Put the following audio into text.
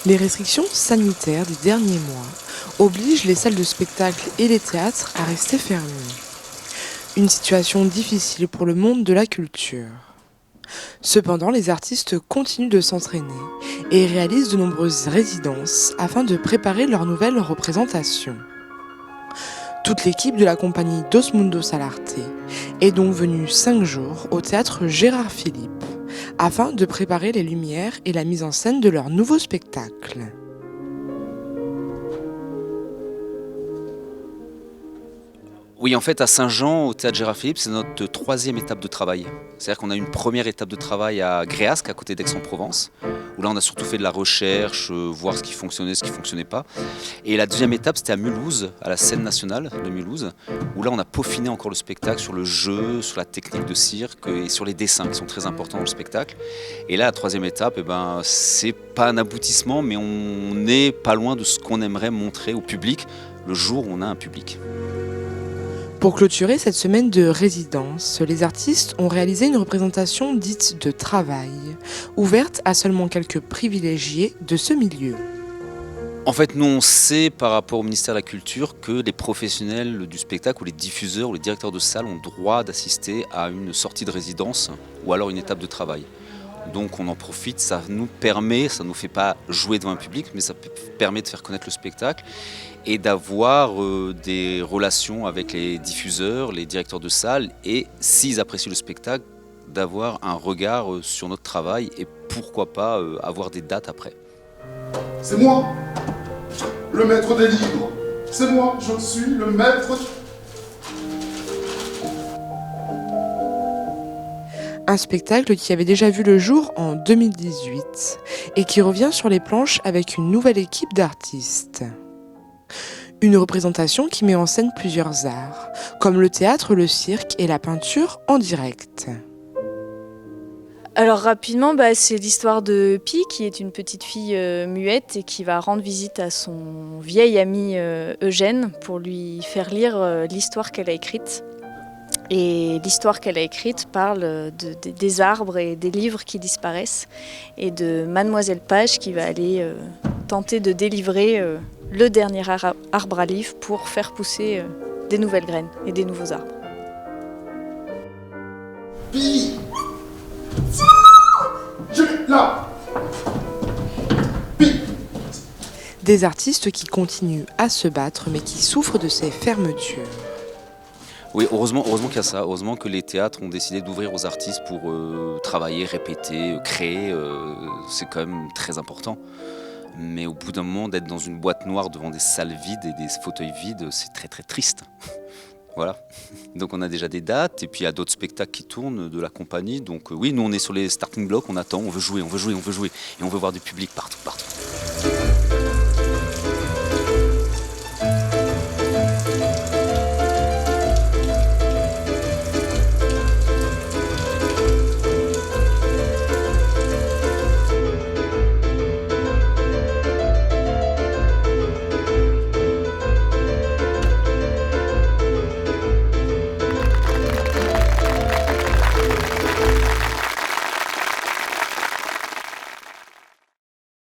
Les restrictions sanitaires des derniers mois obligent les salles de spectacle et les théâtres à rester fermés. Une situation difficile pour le monde de la culture. Cependant, les artistes continuent de s'entraîner et réalisent de nombreuses résidences afin de préparer leurs nouvelles représentations. Toute l'équipe de la compagnie Dos Mundos al Arte est donc venue 5 jours au théâtre Gérard Philipe afin de préparer les lumières et la mise en scène de leur nouveau spectacle. Oui, en fait, à Saint-Jean, au théâtre Gérard Philippe, c'est notre troisième étape de travail. C'est-à-dire qu'on a une première étape de travail à Gréasque, à côté d'Aix-en-Provence, où là, on a surtout fait de la recherche, voir ce qui fonctionnait, ce qui ne fonctionnait pas. Et la deuxième étape, c'était à Mulhouse, à la scène nationale de Mulhouse, où là, on a peaufiné encore le spectacle sur le jeu, sur la technique de cirque et sur les dessins qui sont très importants dans le spectacle. Et là, la troisième étape, c'est pas un aboutissement, mais on n'est pas loin de ce qu'on aimerait montrer au public le jour où on a un public. Pour clôturer cette semaine de résidence, les artistes ont réalisé une représentation dite de travail, ouverte à seulement quelques privilégiés de ce milieu. En fait, nous, on sait par rapport au ministère de la Culture que les professionnels du spectacle ou les diffuseurs ou les directeurs de salle ont droit d'assister à une sortie de résidence ou alors une étape de travail. Donc on en profite, ça nous permet, ça ne nous fait pas jouer devant un public, mais ça permet de faire connaître le spectacle et d'avoir des relations avec les diffuseurs, les directeurs de salle et s'ils apprécient le spectacle, d'avoir un regard sur notre travail et pourquoi pas avoir des dates après. C'est moi, le maître des livres. C'est moi, je suis le maître. Un spectacle qui avait déjà vu le jour en 2018 et qui revient sur les planches avec une nouvelle équipe d'artistes. Une représentation qui met en scène plusieurs arts, comme le théâtre, le cirque et la peinture en direct. Alors rapidement, c'est l'histoire de Pi, qui est une petite fille muette et qui va rendre visite à son vieil ami Eugène pour lui faire lire l'histoire qu'elle a écrite. Et l'histoire qu'elle a écrite parle des arbres et des livres qui disparaissent et de Mademoiselle Page qui va aller tenter de délivrer le dernier arbre à livres pour faire pousser des nouvelles graines et des nouveaux arbres. Pi, je vais là. Pi. Des artistes qui continuent à se battre mais qui souffrent de ces fermetures. Oui, heureusement qu'il y a ça, heureusement que les théâtres ont décidé d'ouvrir aux artistes pour travailler, répéter, créer, c'est quand même très important. Mais au bout d'un moment, d'être dans une boîte noire devant des salles vides et des fauteuils vides, c'est très très triste. Voilà. Donc on a déjà des dates et puis il y a d'autres spectacles qui tournent de la compagnie. Donc oui, nous on est sur les starting blocks, on attend, on veut jouer. Et on veut voir du public partout.